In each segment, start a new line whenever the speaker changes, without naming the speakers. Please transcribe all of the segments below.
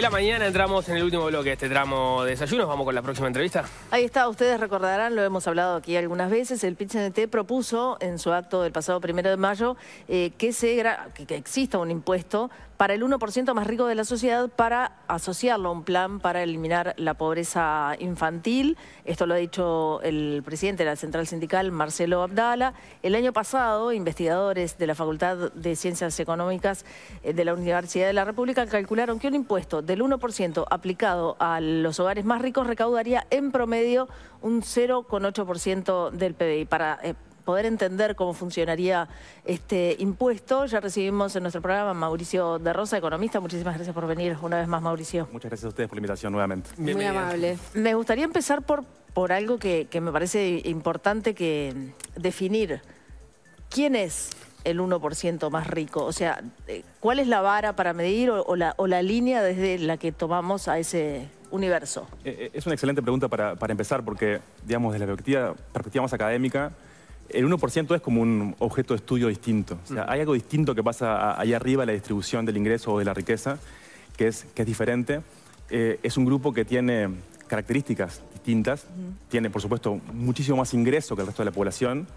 la mañana, entramos en el último bloque de este tramo de desayunos. Vamos con la próxima entrevista.
Ahí está, ustedes recordarán, lo hemos hablado aquí algunas veces, el PIT-CNT propuso en su acto del pasado 1 de mayo que exista un impuesto para el 1% más rico de la sociedad para asociarlo a un plan para eliminar la pobreza infantil. Esto lo ha dicho el presidente de la Central Sindical, Marcelo Abdala. El año pasado, investigadores de la Facultad de Ciencias Económicas de la Universidad de la República calcularon que un impuesto del 1% aplicado a los hogares más ricos recaudaría en promedio un 0,8% del PBI. Para poder entender cómo funcionaría este impuesto, ya recibimos en nuestro programa a Mauricio de Rosa, economista. Muchísimas gracias por venir una vez más, Mauricio.
Muchas gracias a ustedes por la invitación nuevamente.
Muy amable. Me gustaría empezar por algo que me parece importante definir. ¿Quién es el 1% más rico? O sea, ¿cuál es la vara para medir o la línea desde la que tomamos a ese universo?
Es una excelente pregunta para empezar porque, digamos, desde la perspectiva más académica, el 1% es como un objeto de estudio distinto. O sea, hay algo distinto que pasa ahí arriba en la distribución del ingreso o de la riqueza, que es diferente. Es un grupo que tiene características distintas, tiene, por supuesto, muchísimo más ingreso que el resto de la población,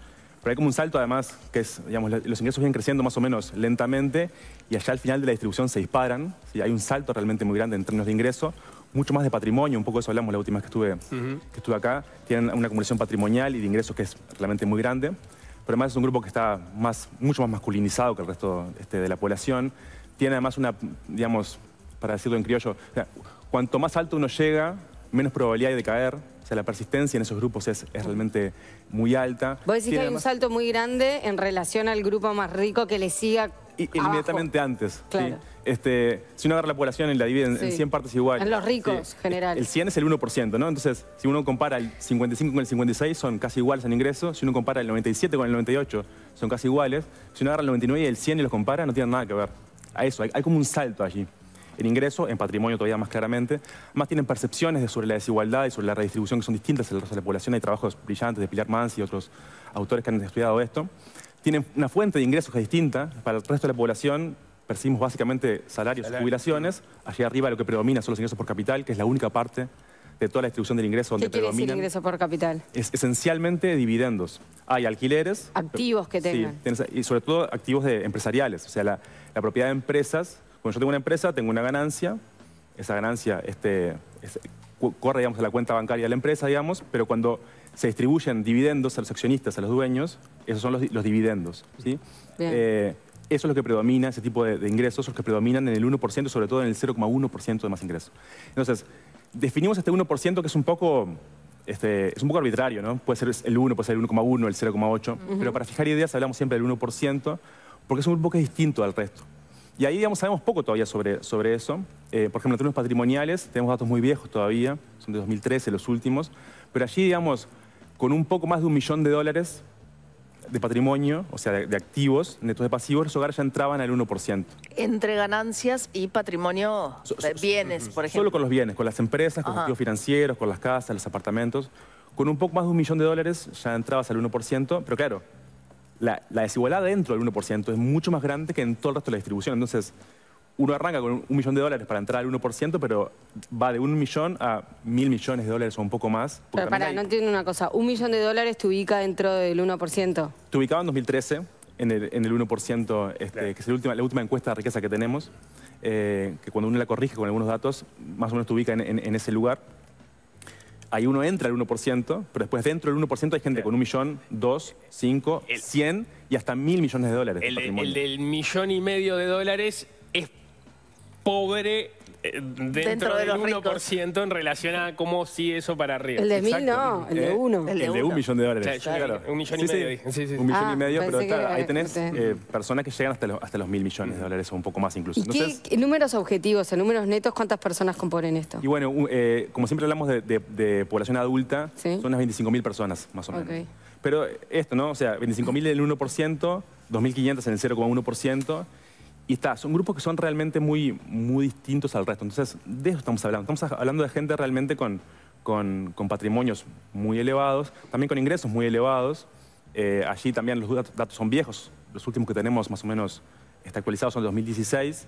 pero hay como un salto, además, que es, digamos, los ingresos vienen creciendo más o menos lentamente y allá al final de la distribución se disparan. ¿Sí? Hay un salto realmente muy grande en términos de ingreso, mucho más de patrimonio, un poco de eso hablamos la última vez que estuve acá. Tienen una acumulación patrimonial y de ingresos que es realmente muy grande, pero además es un grupo que está mucho más masculinizado que el resto de la población. Tiene además una, digamos, para decirlo en criollo, o sea, cuanto más alto uno llega, menos probabilidad hay de caer. O sea, la persistencia en esos grupos es realmente muy alta.
Vos decís que hay un salto muy grande en relación al grupo más rico que le siga
inmediatamente antes.
Claro.
¿Sí? Si uno agarra la población y la divide en 100 partes iguales.
En los ricos, generales.
El 100 es el 1%, ¿no? Entonces, si uno compara el 55 con el 56, son casi iguales en ingresos. Si uno compara el 97 con el 98, son casi iguales. Si uno agarra el 99 y el 100 y los compara, no tienen nada que ver. A eso, hay como un salto allí. En ingreso, en patrimonio todavía más claramente. Además tienen percepciones sobre la desigualdad y sobre la redistribución que son distintas en el resto de la población. Hay trabajos brillantes de Pilar Mansi y otros autores que han estudiado esto. Tienen una fuente de ingresos que es distinta. Para el resto de la población percibimos básicamente salarios y jubilaciones. Allí arriba lo que predomina son los ingresos por capital, que es la única parte de toda la distribución del ingreso donde predominan.
¿Qué quiere decir ingreso por capital?
Es esencialmente dividendos. Hay alquileres.
Activos que tengan.
Sí, y sobre todo activos empresariales. O sea, la propiedad de empresas. Cuando yo tengo una empresa, tengo una ganancia, esa ganancia corre, digamos, a la cuenta bancaria de la empresa, digamos, pero cuando se distribuyen dividendos a los accionistas, a los dueños, esos son los dividendos, ¿sí? Eso es lo que predomina, ese tipo de ingresos, los que predominan en el 1%, sobre todo en el 0,1% de más ingresos. Entonces, definimos este 1% que es un poco arbitrario, ¿no? Puede ser el 1, puede ser el 1,1, el 0,8, pero para fijar ideas hablamos siempre del 1%, porque es un grupo que es distinto al resto. Y ahí, digamos, sabemos poco todavía sobre eso. Por ejemplo, en términos patrimoniales, tenemos datos muy viejos todavía, son de 2013 los últimos, pero allí, digamos, con un poco más de $1 millón de patrimonio, o sea, de activos netos de pasivos, los hogares ya entraban al 1%.
Entre ganancias y patrimonio, bienes, por ejemplo.
Solo con los bienes, con las empresas, con los activos financieros, con las casas, los apartamentos. Con un poco más de $1 millón ya entrabas al 1%, pero claro, la desigualdad dentro del 1% es mucho más grande que en todo el resto de la distribución. Entonces, uno arranca con $1 millón para entrar al 1%, pero va de $1 millón a $1.000 millones o un poco más.
Pero no entiendo una cosa. ¿$1 millón te ubica dentro del 1%?
Te ubicaba en 2013 en el 1%, que es la última encuesta de riqueza que tenemos, que cuando uno la corrige con algunos datos, más o menos te ubica en ese lugar. Ahí uno entra al 1%, pero después dentro del 1% hay gente con $1 millón, 2, 5, 100 y hasta $1.000 millones de
El del $1,5 millones es pobre dentro del 1% en relación a cómo sigue eso para arriba.
El de 1.000 no, el de 1.
El de $1 millón.
Claro. $1,5 millones. Sí.
$1,5 millones, pero claro, ahí tenés personas que llegan hasta los $1.000 millones o un poco más incluso.
¿Y
entonces,
qué números objetivos, en números netos, cuántas personas componen esto?
Y bueno, como siempre hablamos de población adulta, son unas 25.000 personas más o menos.
Okay.
Pero esto, ¿no? O sea, 25.000 en el 1%, 2.500 en el 0,1%. Y son grupos que son realmente muy distintos al resto. Entonces, de eso estamos hablando. Estamos hablando de gente realmente con patrimonios muy elevados, también con ingresos muy elevados. Allí también los datos son viejos. Los últimos que tenemos más o menos actualizados son de 2016.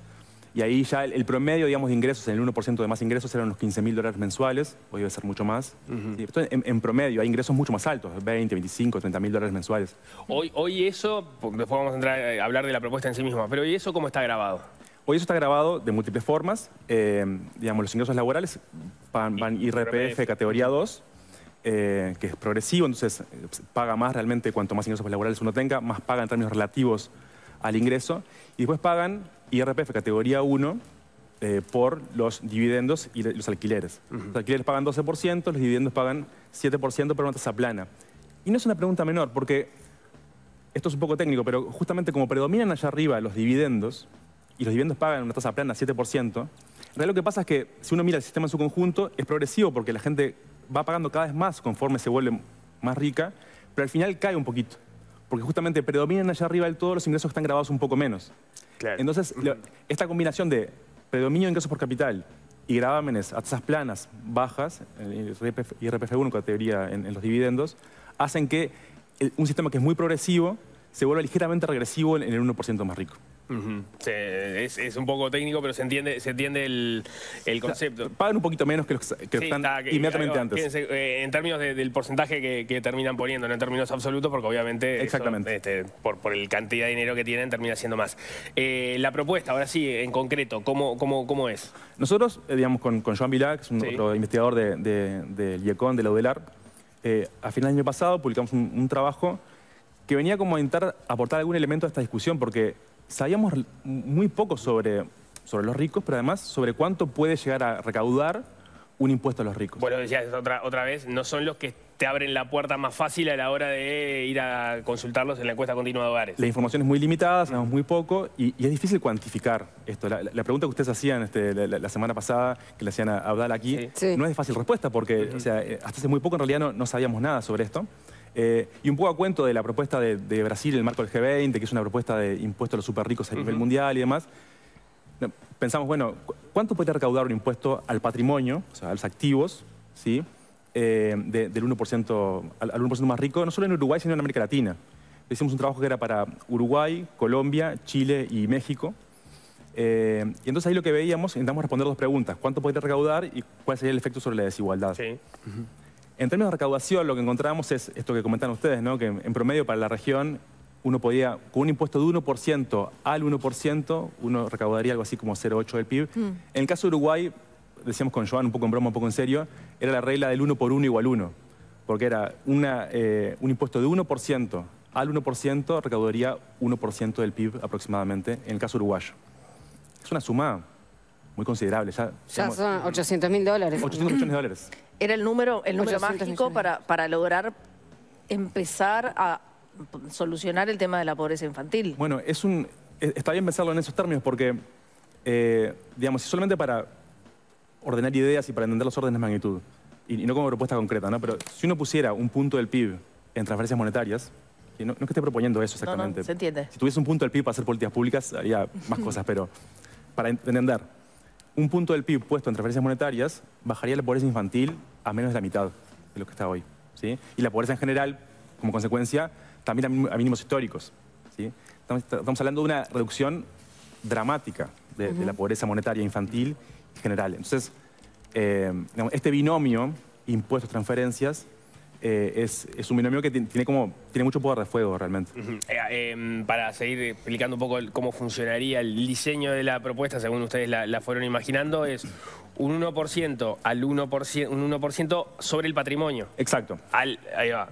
Y ahí ya el promedio, digamos, de ingresos, en el 1% de más ingresos eran unos $15.000 mensuales, hoy debe ser mucho más. Sí, esto en promedio hay ingresos mucho más altos, 20, 25, $30.000 mensuales.
Hoy eso, después vamos a entrar a hablar de la propuesta en sí misma, pero ¿y eso cómo está grabado?
Hoy eso está grabado de múltiples formas. Digamos, los ingresos laborales van IRPF categoría 2, que es progresivo, entonces paga más realmente cuanto más ingresos laborales uno tenga, más paga en términos relativos al ingreso. Y después pagan IRPF categoría 1 por los dividendos y los alquileres. Los alquileres pagan 12%, los dividendos pagan 7%, pero una tasa plana. Y no es una pregunta menor, porque esto es un poco técnico, pero justamente como predominan allá arriba los dividendos, y los dividendos pagan una tasa plana 7%, en realidad lo que pasa es que si uno mira el sistema en su conjunto, es progresivo porque la gente va pagando cada vez más conforme se vuelve más rica, pero al final cae un poquito, porque justamente predominan allá arriba del todo los ingresos que están grabados un poco menos.
Claro.
Entonces, esta combinación de predominio de ingresos por capital y gravámenes a tasas planas bajas, IRPF 1 categoría en los dividendos, hacen que un sistema que es muy progresivo se vuelva ligeramente regresivo en el 1% más rico.
Sí, es un poco técnico, pero se entiende el concepto.
Pagan un poquito menos que los que están inmediatamente antes.
Fíjense, en términos del porcentaje que terminan poniendo, no en términos absolutos, porque obviamente
exactamente.
por el cantidad de dinero que tienen termina siendo más. La propuesta, ahora sí, en concreto, ¿cómo es?
Nosotros, digamos, con Joan Vilá, que es otro investigador del IECON, de la UDELAR, a final del año pasado publicamos un trabajo que venía como a intentar aportar algún elemento a esta discusión, porque sabíamos muy poco sobre los ricos, pero además sobre cuánto puede llegar a recaudar un impuesto a los ricos.
Bueno, decías otra vez, no son los que te abren la puerta más fácil a la hora de ir a consultarlos en la encuesta continua de hogares.
La información es muy limitada, sabemos muy poco y es difícil cuantificar esto. La pregunta que ustedes hacían la semana pasada, que le hacían a Abdal aquí, no es de fácil respuesta porque o sea, hasta hace muy poco en realidad no sabíamos nada sobre esto. Y un poco a cuento de la propuesta de Brasil en el marco del G20, que es una propuesta de impuesto a los súper ricos a nivel mundial y demás, pensamos, bueno, ¿cuánto puede recaudar un impuesto al patrimonio, o sea, a los activos, ¿sí? Del 1% al 1% más rico, no solo en Uruguay, sino en América Latina? Hicimos un trabajo que era para Uruguay, Colombia, Chile y México. Y entonces ahí lo que veíamos, intentamos responder dos preguntas. ¿Cuánto puede recaudar y cuál sería el efecto sobre la desigualdad?
Sí.
En términos de recaudación, lo que encontramos es esto que comentan ustedes, ¿no? Que en promedio para la región uno podía, con un impuesto de 1% al 1%, uno recaudaría algo así como 0,8 del PIB. En el caso de Uruguay, decíamos con Joan, un poco en broma, un poco en serio, era la regla del 1 por 1 igual 1, porque era un impuesto de 1% al 1% recaudaría 1% del PIB aproximadamente, en el caso uruguayo. Es una suma muy considerable. Ya
son $800.000.
800 millones de dólares.
Era el número mágico
millones.
para lograr empezar a solucionar el tema de la pobreza infantil.
Bueno, está bien pensarlo en esos términos porque, digamos, solamente para ordenar ideas y para entender los órdenes de magnitud, y no como propuesta concreta, ¿no? Pero si uno pusiera un punto del PIB en transferencias monetarias, que no es que esté proponiendo eso exactamente.
No, se entiende.
Si tuviese un punto del PIB para hacer políticas públicas, haría más cosas, pero para entender, un punto del PIB puesto en transferencias monetarias bajaría la pobreza infantil a menos de la mitad de lo que está hoy, ¿sí? Y la pobreza en general, como consecuencia, también a mínimos históricos, ¿sí? Estamos hablando de una reducción dramática de la pobreza monetaria infantil en general. Entonces, digamos, este binomio, impuestos-transferencias, es un binomio que tiene mucho poder de fuego realmente.
Para seguir explicando un poco cómo funcionaría el diseño de la propuesta, según ustedes la fueron imaginando, es un 1% al 1%, un 1% sobre el patrimonio.
Exacto.
Ahí va.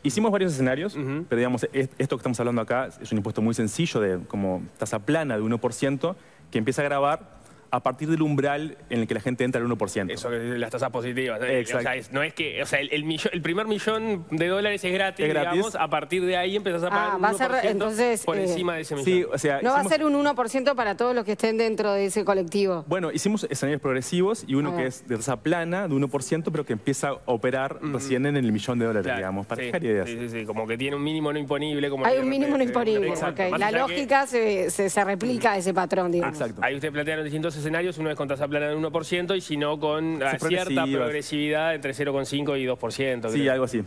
Hicimos varios escenarios, pero digamos, esto que estamos hablando acá es un impuesto muy sencillo, de como tasa plana de 1%, que empieza a grabar a partir del umbral en el que la gente entra al 1%.
Eso, las tasas positivas.
Exacto.
O sea, no es que, o sea, el primer $1.000.000 es gratis, digamos, a partir de ahí empezás a pagar un 1%
entonces,
por encima de ese millón.
Sí, o sea,
no va a ser un 1% para todos los que estén dentro de ese colectivo.
Bueno, hicimos escenarios progresivos y uno que es de tasa plana, de 1%, pero que empieza a operar recién en el $1.000.000,
claro,
digamos, para fijar ideas.
Sí, como que tiene un mínimo no imponible. Como
hay un mínimo no imponible,
exacto.
La lógica se replica a ese patrón, digamos.
Exacto.
Ahí ustedes plantearon distintos escenarios, uno es con tasa plana del 1% y si no con cierta progresividad entre 0,5 y 2%.
Sí,
creo.
algo así.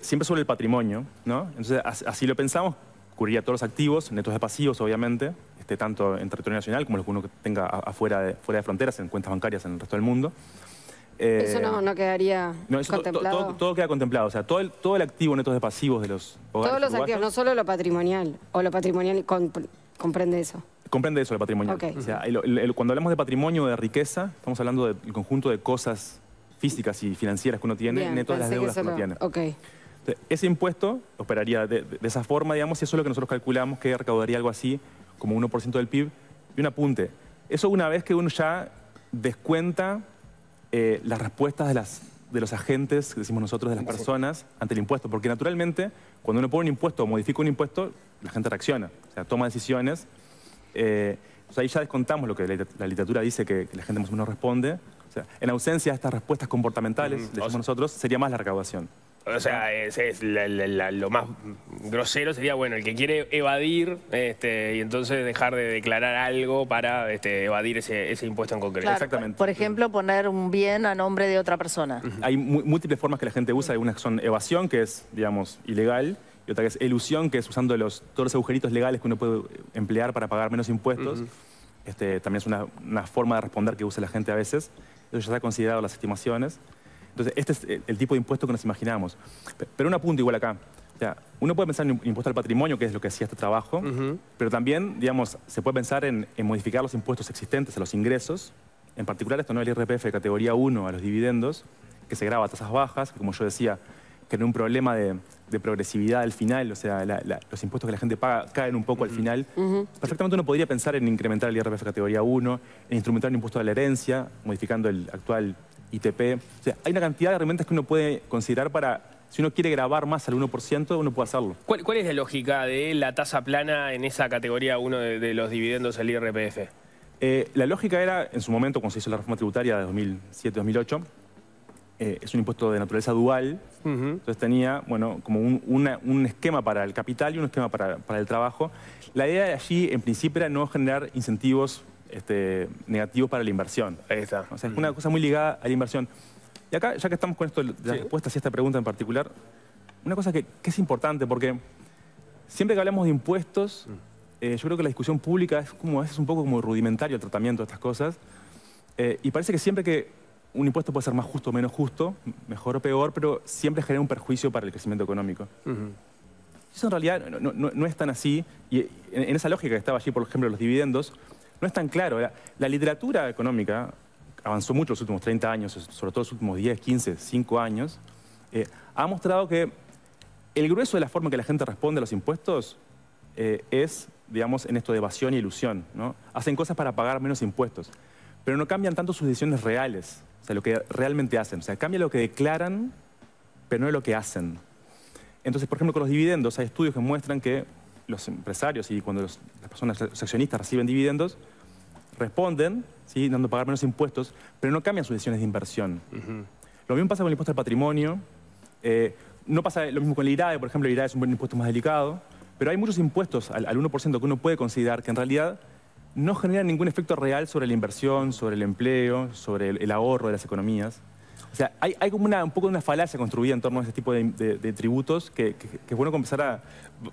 Siempre sobre el patrimonio, ¿no? Entonces, así lo pensamos, cubriría todos los activos, netos de pasivos, obviamente, tanto en territorio nacional como los que uno tenga fuera de fronteras, en cuentas bancarias en el resto del mundo.
Eso no quedaría
Eso
contemplado.
todo queda contemplado. O sea, todo el activo netos de pasivos de los hogares
Todos los
uruguayos,
activos, no solo lo patrimonial. O lo patrimonial comprende eso.
comprende eso, el patrimonial.
Ok.
O sea, cuando hablamos de patrimonio o de riqueza, estamos hablando del conjunto de cosas físicas y financieras que uno tiene,
Bien,
netos de las
pensé
deudas que uno tiene.
Ok.
Entonces, ese impuesto operaría de esa forma, digamos, y eso es lo que nosotros calculamos que recaudaría algo así, como 1% del PIB. Y un apunte, eso una vez que uno ya descuenta las respuestas de los agentes, que decimos nosotros, de las personas ante el impuesto. Porque naturalmente, cuando uno pone un impuesto o modifica un impuesto, la gente reacciona, o sea, toma decisiones. Ahí ya descontamos lo que la literatura dice que la gente más o menos responde. O sea, en ausencia de estas respuestas comportamentales, decimos nosotros, sería más la recaudación.
O sea, lo más grosero sería, bueno, el que quiere evadir y entonces dejar de declarar algo para evadir ese impuesto en concreto.
Claro,
Exactamente.
por ejemplo, poner un bien a nombre de otra persona.
Hay múltiples formas que la gente usa. Algunas son evasión, que es, digamos, ilegal, y otra que es elusión, que es usando todos los agujeritos legales que uno puede emplear para pagar menos impuestos. También es una forma de responder que usa la gente a veces. Eso ya se ha considerado en las estimaciones. Entonces, este es el tipo de impuesto que nos imaginamos. Pero un apunte igual acá. O sea, uno puede pensar en un impuesto al patrimonio, que es lo que hacía este trabajo, pero también, digamos, se puede pensar en modificar los impuestos existentes a los ingresos, en particular esto, ¿no? El IRPF de categoría 1 a los dividendos, que se graba a tasas bajas, que como yo decía, genera un problema de progresividad al final, o sea, los impuestos que la gente paga caen un poco al final. Perfectamente uno podría pensar en incrementar el IRPF categoría 1, en instrumentar un impuesto a la herencia, modificando el actual ITP. O sea, hay una cantidad de herramientas que uno puede considerar para, si uno quiere grabar más al 1%, uno puede hacerlo.
¿Cuál es la lógica de la tasa plana en esa categoría 1 de los dividendos del IRPF?
La lógica era, en su momento, cuando se hizo la reforma tributaria de 2007-2008, es un impuesto de naturaleza dual, entonces tenía, bueno, como un esquema para el capital y un esquema para el trabajo. La idea de allí, en principio, era no generar incentivos negativos para la inversión.
Ahí está.
O sea, es una cosa muy ligada a la inversión. Y acá, ya que estamos con esto de las respuestas y esta pregunta en particular, una cosa que es importante, porque siempre que hablamos de impuestos, yo creo que la discusión pública es como a veces un poco como rudimentario el tratamiento de estas cosas, y parece que siempre que un impuesto puede ser más justo o menos justo, mejor o peor, pero siempre genera un perjuicio para el crecimiento económico. Eso en realidad no es tan así, y en esa lógica que estaba allí, por ejemplo, los dividendos, no es tan claro. La literatura económica avanzó mucho los últimos 30 años, sobre todo los últimos 10, 15, 5 años, ha mostrado que el grueso de la forma en que la gente responde a los impuestos es, digamos, en esto de evasión y ilusión, ¿no? Hacen cosas para pagar menos impuestos, pero no cambian tanto sus decisiones reales, o sea, lo que realmente hacen. O sea, cambia lo que declaran, pero no lo que hacen. Entonces, por ejemplo, con los dividendos hay estudios que muestran que los empresarios y cuando las personas, los accionistas reciben dividendos, responden, ¿sí?, dando a pagar menos impuestos, pero no cambian sus decisiones de inversión. Lo mismo pasa con el impuesto al patrimonio, no pasa lo mismo con el IRAE, por ejemplo, el IRAE es un impuesto más delicado, pero hay muchos impuestos al 1% que uno puede considerar que en realidad no generan ningún efecto real sobre la inversión, sobre el empleo, sobre el ahorro de las economías. O sea, hay como un poco de una falacia construida en torno a ese tipo de tributos que es bueno comenzar a...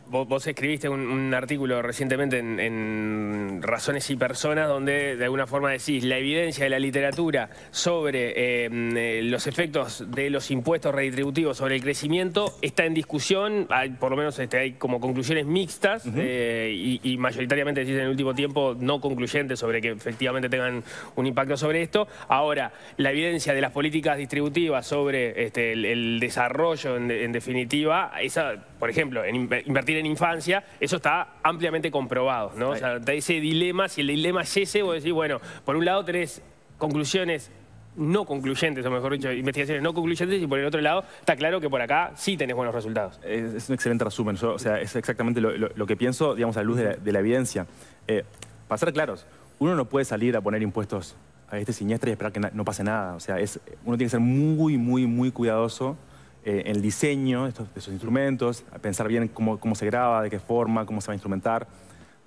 Vos escribiste un artículo recientemente en Razones y Personas donde de alguna forma decís la evidencia de la literatura sobre los efectos de los impuestos redistributivos sobre el crecimiento está en discusión, por lo menos hay como conclusiones mixtas y mayoritariamente decís en el último tiempo no concluyentes sobre que efectivamente tengan un impacto sobre esto. Ahora, la evidencia de las políticas distributivas sobre el desarrollo en definitiva, por ejemplo, invertir en infancia, eso está ampliamente comprobado, ¿no? O sea, ese dilema, si el dilema es ese, vos decís, bueno, por un lado tenés conclusiones no concluyentes, o mejor dicho, investigaciones no concluyentes, y por el otro lado está claro que por acá sí tenés buenos resultados.
Es un excelente resumen. O sea, es exactamente lo que pienso, digamos, a la luz de la evidencia. Para ser claros, uno no puede salir a poner impuestos a este siniestro y esperar que no pase nada. O sea, uno tiene que ser muy, muy, muy cuidadoso en el diseño de esos instrumentos, a pensar bien cómo se graba, de qué forma, cómo se va a instrumentar.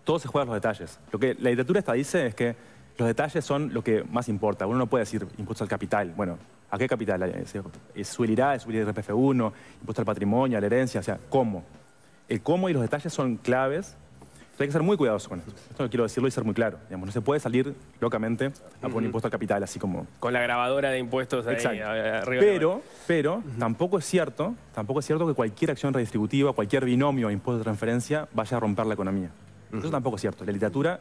Todo se juega en los detalles. Lo que la literatura dice es que los detalles son lo que más importa. Uno no puede decir impuesto al capital. Bueno, ¿a qué capital? ¿Sube el IRA, sube el IRPF 1, impuesto al patrimonio, a la herencia? O sea, ¿cómo? El cómo y los detalles son claves. Hay que ser muy cuidadoso con esto. Esto quiero decirlo y ser muy claro. Digamos, no se puede salir locamente a poner impuesto al capital, así como...
Con la grabadora de impuestos ahí
Exacto.
arriba.
Pero tampoco es cierto que cualquier acción redistributiva, cualquier binomio o impuesto de transferencia vaya a romper la economía. Eso tampoco es cierto. La literatura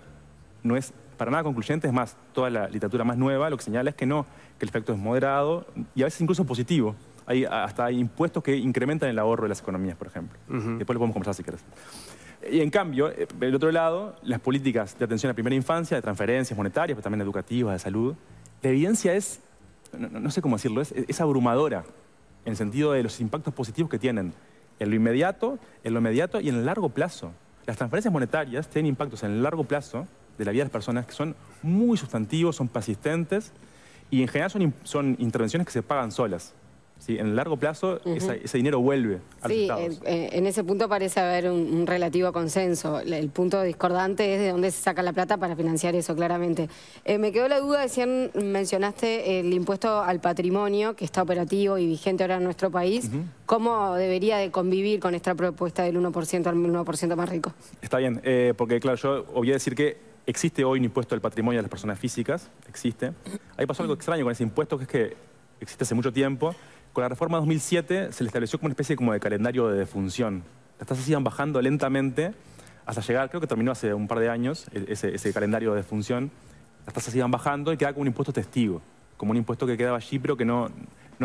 no es para nada concluyente, es más, toda la literatura más nueva lo que señala es que no, que el efecto es moderado y a veces incluso positivo. Hasta hay impuestos que incrementan el ahorro de las economías, por ejemplo. Después lo podemos conversar si quieres. Y en cambio, del otro lado, las políticas de atención a primera infancia, de transferencias monetarias, pero también educativas, de salud, la evidencia es, no sé cómo decirlo, es abrumadora en el sentido de los impactos positivos que tienen en lo inmediato y en el largo plazo. Las transferencias monetarias tienen impactos en el largo plazo de la vida de las personas que son muy sustantivos, son persistentes y en general son intervenciones que se pagan solas. ¿Sí? En el largo plazo ese dinero vuelve a los estados.
En ese punto parece haber un relativo consenso. El punto discordante es de dónde se saca la plata para financiar eso, claramente. Me quedó la duda, mencionaste el impuesto al patrimonio, que está operativo y vigente ahora en nuestro país. ¿Cómo debería de convivir con esta propuesta del 1% al 1% más rico?
Está bien, porque claro, yo voy a decir que existe hoy un impuesto al patrimonio de las personas físicas, existe. Ahí pasó algo extraño con ese impuesto, que es que existe hace mucho tiempo. Con la reforma 2007 se le estableció como una especie de calendario de defunción. Las tasas iban bajando lentamente hasta llegar, creo que terminó hace un par de años, ese calendario de defunción. Las tasas iban bajando y quedaba como un impuesto testigo, como un impuesto que quedaba allí, pero que no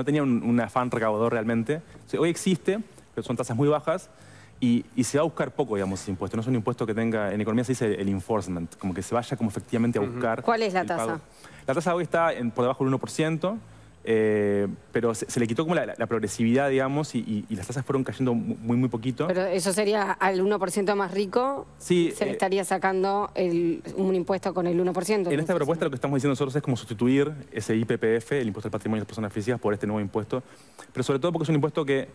tenía un afán recaudador realmente. O sea, hoy existe, pero son tasas muy bajas y se va a buscar poco, digamos, ese impuesto. No es un impuesto que tenga, en economía se dice el enforcement, como que se vaya como efectivamente a buscar.
¿Cuál es la tasa?
La tasa hoy está por debajo del 1%. Pero se le quitó como la progresividad, digamos, y las tasas fueron cayendo muy poquito.
Pero eso sería al 1% más rico,
sí,
se le estaría sacando un impuesto con el 1%.
En esta propuesta lo que estamos diciendo nosotros es como sustituir ese IPPF, el impuesto al patrimonio de las personas físicas, por este nuevo impuesto. Pero sobre todo porque es un impuesto que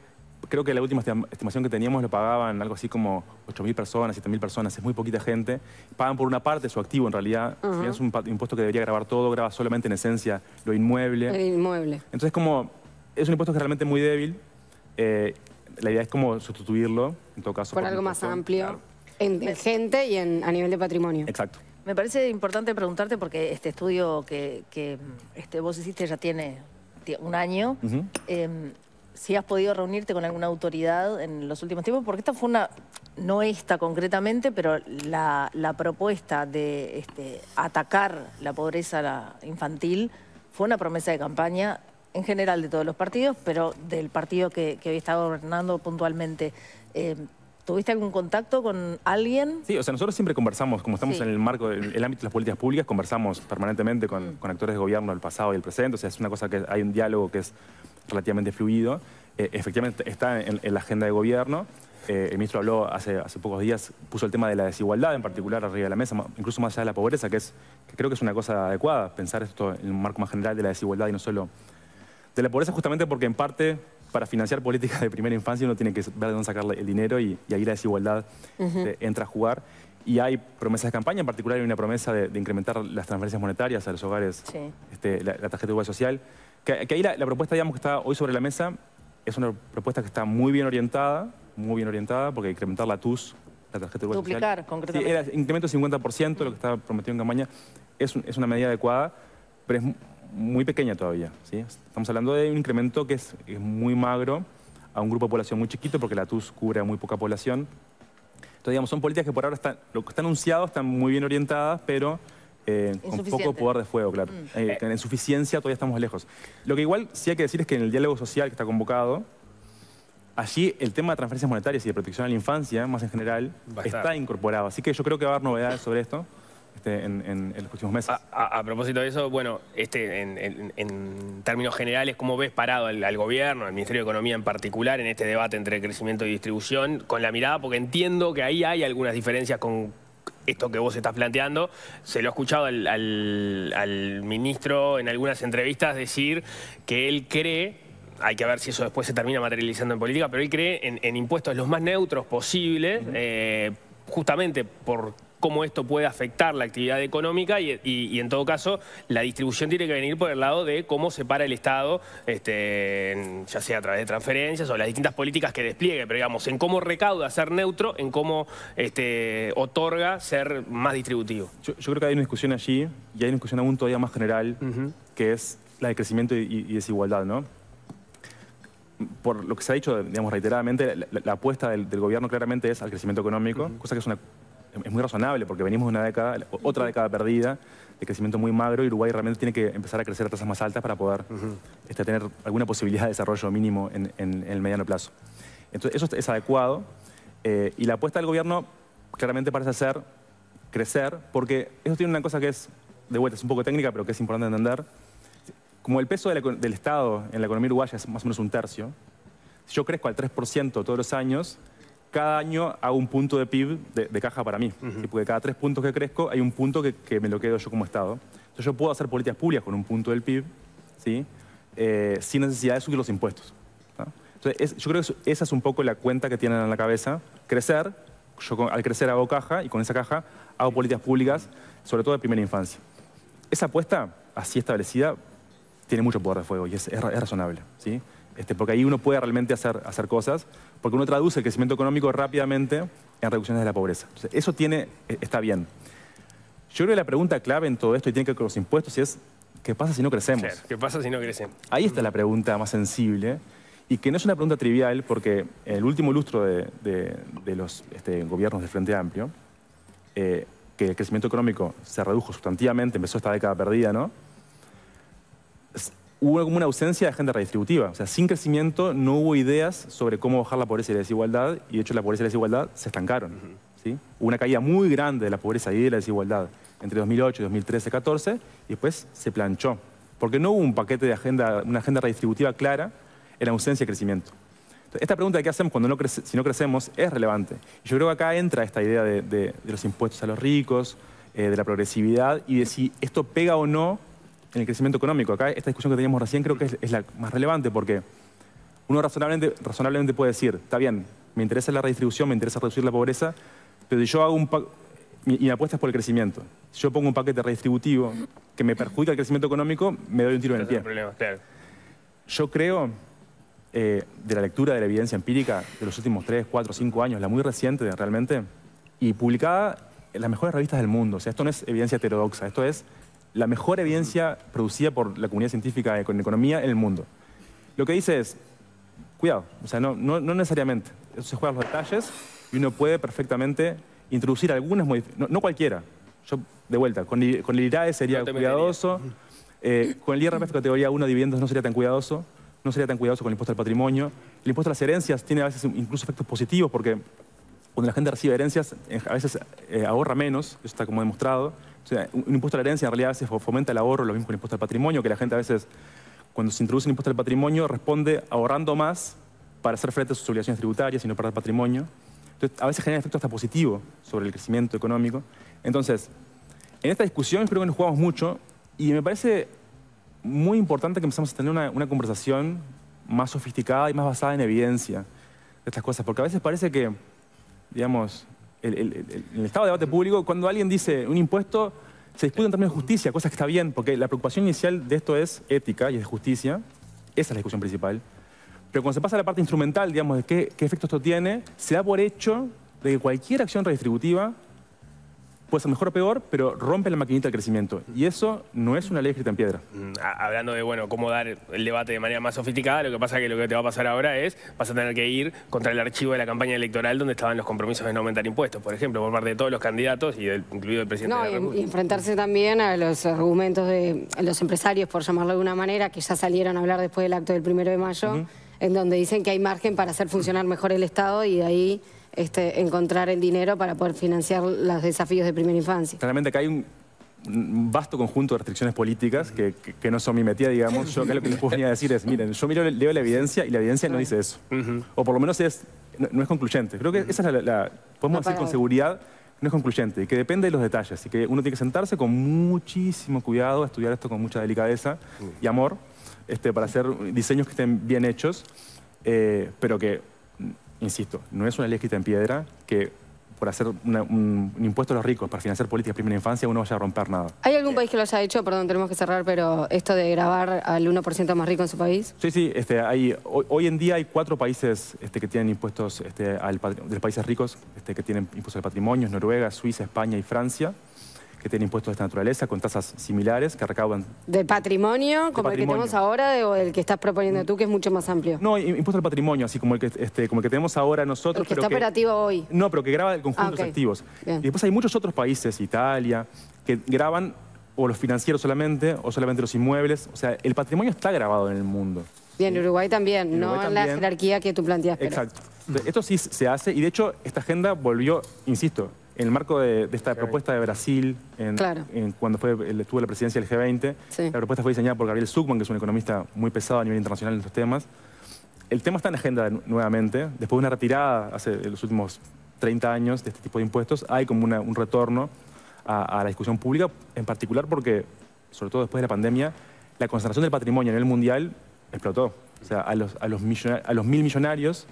creo que la última estimación que teníamos lo pagaban algo así como 8.000 personas, 7.000 personas, es muy poquita gente. Pagan por una parte su activo en realidad. Es un impuesto que debería grabar todo, graba solamente en esencia lo inmueble.
El inmueble.
Entonces es un impuesto que es realmente muy débil. La idea es como sustituirlo, en todo caso.
Por algo más amplio, claro. En gente y a nivel de patrimonio.
Exacto.
Me parece importante preguntarte, porque este estudio que vos hiciste ya tiene un año. Si has podido reunirte con alguna autoridad en los últimos tiempos, porque esta fue no esta concretamente, pero la propuesta de atacar la pobreza infantil fue una promesa de campaña en general de todos los partidos, pero del partido que hoy está gobernando puntualmente. ¿Tuviste algún contacto con alguien?
Sí, o sea, nosotros siempre conversamos, como estamos en el marco del ámbito de las políticas públicas, conversamos permanentemente con actores de gobierno del pasado y el presente, o sea, es una cosa que hay un diálogo que es relativamente fluido. Efectivamente está en la agenda de gobierno. El ministro habló hace pocos días, puso el tema de la desigualdad en particular arriba de la mesa, incluso más allá de la pobreza, que creo que es una cosa adecuada, pensar esto en un marco más general de la desigualdad y no solo de la pobreza, justamente porque en parte para financiar políticas de primera infancia uno tiene que ver de dónde sacar el dinero y ahí la desigualdad entra a jugar. Y hay promesas de campaña, en particular hay una promesa de incrementar las transferencias monetarias a los hogares, la tarjeta de igualdad social. Que ahí la propuesta, digamos, que está hoy sobre la mesa es una propuesta que está muy bien orientada, porque incrementar la TUS, la tarjeta de igualdad social.
Duplicar, concretamente.
Sí, era incremento del 50%, lo que estaba prometido en campaña. Es una medida adecuada, pero es muy pequeña todavía, ¿sí? Estamos hablando de un incremento que es muy magro a un grupo de población muy chiquito, porque la TUS cubre a muy poca población. Entonces, digamos, son políticas que por ahora lo que están anunciadas están muy bien orientadas, pero con poco poder de fuego, claro. En suficiencia todavía estamos lejos. Lo que igual sí hay que decir es que en el diálogo social que está convocado, allí el tema de transferencias monetarias y de protección a la infancia, más en general, está incorporado. Así que yo creo que va a haber novedades sobre esto en los próximos meses.
A propósito de eso, bueno, en términos generales, ¿cómo ves parado al gobierno, al Ministerio de Economía en particular, en este debate entre crecimiento y distribución, con la mirada? Porque entiendo que ahí hay algunas diferencias con esto que vos estás planteando. Se lo he escuchado al ministro en algunas entrevistas decir que él cree, hay que ver si eso después se termina materializando en política, pero él cree en impuestos los más neutros posibles, justamente por cómo esto puede afectar la actividad económica y en todo caso la distribución tiene que venir por el lado de cómo se para el Estado, ya sea a través de transferencias o las distintas políticas que despliegue, pero digamos, en cómo recauda ser neutro, en cómo otorga ser más distributivo.
Yo creo que hay una discusión allí y hay una discusión aún todavía más general, que es la de crecimiento y desigualdad, ¿no? Por lo que se ha dicho, digamos, reiteradamente, la apuesta del gobierno claramente es al crecimiento económico, cosa que es muy razonable porque venimos de una década, otra década perdida, de crecimiento muy magro, y Uruguay realmente tiene que empezar a crecer a tasas más altas para poder tener alguna posibilidad de desarrollo mínimo en el mediano plazo. Entonces, eso es adecuado, y la apuesta del gobierno claramente parece ser crecer, porque eso tiene una cosa que es, de vuelta, es un poco técnica, pero que es importante entender. Como el peso del Estado en la economía uruguaya es más o menos 1/3, si yo crezco al 3% todos los años, cada año hago un punto de PIB de caja para mí. Porque cada 3 puntos que crezco hay un punto que me lo quedo yo como Estado. Entonces yo puedo hacer políticas públicas con un punto del PIB, ¿sí? Sin necesidad de subir los impuestos, ¿no? Entonces yo creo que esa es un poco la cuenta que tienen en la cabeza. Crecer, yo al crecer hago caja y con esa caja hago políticas públicas, sobre todo de primera infancia. Esa apuesta así establecida tiene mucho poder de fuego y es razonable, ¿sí? Porque ahí uno puede realmente hacer cosas, porque uno traduce el crecimiento económico rápidamente en reducciones de la pobreza. Entonces, eso está bien. Yo creo que la pregunta clave en todo esto, y tiene que ver con los impuestos, es ¿qué pasa si no crecemos?
Claro, ¿qué pasa si no crecemos?
Ahí está la pregunta más sensible, y que no es una pregunta trivial, porque en el último lustro de los gobiernos del Frente Amplio, que el crecimiento económico se redujo sustantivamente, empezó esta década perdida, ¿no? Hubo como una ausencia de agenda redistributiva. O sea, sin crecimiento no hubo ideas sobre cómo bajar la pobreza y la desigualdad, y de hecho la pobreza y la desigualdad se estancaron, ¿sí? Hubo una caída muy grande de la pobreza y de la desigualdad entre 2008 y 2013-14, y después se planchó. Porque no hubo un paquete de una agenda redistributiva clara en la ausencia de crecimiento. Entonces, esta pregunta de qué hacemos cuando si no crecemos es relevante. Y yo creo que acá entra esta idea de los impuestos a los ricos, de la progresividad, y de si esto pega o no en el crecimiento económico. Acá esta discusión que teníamos recién creo que es la más relevante, porque uno razonablemente puede decir, está bien, me interesa la redistribución, me interesa reducir la pobreza, pero si yo hago y mi apuesta es por el crecimiento. Si yo pongo un paquete redistributivo que me perjudica el crecimiento económico, me doy un tiro en el pie.
Claro.
Yo creo, de la lectura de la evidencia empírica de los últimos 3, 4, 5 años, la muy reciente realmente, y publicada en las mejores revistas del mundo. O sea, esto no es evidencia heterodoxa, esto es la mejor evidencia producida por la comunidad científica en economía en el mundo. Lo que dice es, cuidado, o sea, no necesariamente. Eso se juega a los detalles y uno puede perfectamente introducir algunas modificaciones, no cualquiera. Yo, de vuelta, con el IRAE sería cuidadoso, con el IRPF categoría 1 de dividendos no sería tan cuidadoso, con el impuesto al patrimonio. El impuesto a las herencias tiene a veces incluso efectos positivos, porque cuando la gente recibe herencias, a veces ahorra menos, eso está como demostrado. O sea, un impuesto a la herencia en realidad a veces fomenta el ahorro, lo mismo con el impuesto al patrimonio, que la gente a veces, cuando se introduce un impuesto al patrimonio, responde ahorrando más para hacer frente a sus obligaciones tributarias y no perder patrimonio. Entonces, a veces genera efecto hasta positivo sobre el crecimiento económico. Entonces, en esta discusión creo que nos jugamos mucho y me parece muy importante que empezamos a tener una conversación más sofisticada y más basada en evidencia de estas cosas, porque a veces parece que, digamos, en el estado de debate público, cuando alguien dice un impuesto, se discute en términos de justicia, cosa que está bien, porque la preocupación inicial de esto es ética y es de justicia. Esa es la discusión principal. Pero cuando se pasa a la parte instrumental, digamos, de qué efecto esto tiene, se da por hecho de que cualquier acción redistributiva puede ser mejor o peor, pero rompe la maquinita del crecimiento. Y eso no es una ley escrita en piedra.
Hablando de, bueno, cómo dar el debate de manera más sofisticada, lo que pasa es que lo que te va a pasar ahora es, vas a tener que ir contra el archivo de la campaña electoral donde estaban los compromisos de no aumentar impuestos, por ejemplo, por parte de todos los candidatos, incluido el presidente de la República.
Y enfrentarse también a los argumentos de los empresarios, por llamarlo de una manera, que ya salieron a hablar después del acto del 1 de mayo, en donde dicen que hay margen para hacer funcionar mejor el Estado y de ahí encontrar el dinero para poder financiar los desafíos de primera infancia.
Claramente acá hay un vasto conjunto de restricciones políticas que no son mi metida, digamos. Yo acá lo que les puedo venir a decir es, miren, yo leo la evidencia y la evidencia no dice eso. O por lo menos no es concluyente. Creo que esa es podemos decir con seguridad, no es concluyente y que depende de los detalles y que uno tiene que sentarse con muchísimo cuidado, a estudiar esto con mucha delicadeza y amor para hacer diseños que estén bien hechos, pero que, insisto, no es una ley escrita en piedra, que por hacer un impuesto a los ricos para financiar políticas de primera infancia, uno vaya a romper nada.
¿Hay algún país que lo haya hecho? Perdón, tenemos que cerrar, pero esto de grabar al 1% más rico en su país.
Sí, hoy en día hay 4 países que tienen impuestos de los países ricos, que tienen impuestos al patrimonio: Noruega, Suiza, España y Francia, que tienen impuestos de esta naturaleza con tasas similares que recaudan.
¿Del patrimonio, como el que tenemos ahora, o el que estás proponiendo tú, que es mucho más amplio?
No, impuesto al patrimonio, así como el que tenemos ahora nosotros.
El que está operativo hoy.
No, pero que graba el conjunto de los activos.
Bien.
Y después hay muchos otros países, Italia, que graban o los financieros solamente, o solamente los inmuebles. O sea, el patrimonio está grabado en el mundo.
Bien, Uruguay también, no en la jerarquía que tú planteas.
Exacto. Esto sí se hace, y de hecho esta agenda volvió, insisto, en el marco de esta propuesta de Brasil, cuando tuvo la presidencia del G20, la propuesta fue diseñada por Gabriel Zucman, que es un economista muy pesado a nivel internacional en estos temas. El tema está en la agenda nuevamente. Después de una retirada hace los últimos 30 años de este tipo de impuestos, hay como un retorno a la discusión pública, en particular porque, sobre todo después de la pandemia, la concentración del patrimonio a nivel mundial explotó. O sea, a los 1.000 millonarios,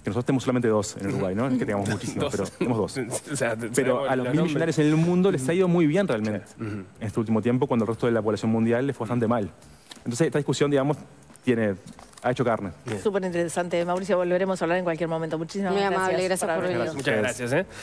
que nosotros tenemos solamente 2 en Uruguay, ¿no? Es que tengamos muchísimos, pero tenemos 2.
O sea,
pero a los 1.000 millonarios en el mundo les ha ido muy bien realmente en este último tiempo, cuando el resto de la población mundial les fue bastante mal. Entonces esta discusión, digamos, ha hecho carne.
Súper interesante. Mauricio, volveremos a hablar en cualquier momento. Muchísimas gracias.
Muy amable, gracias por venir.
Muchas gracias.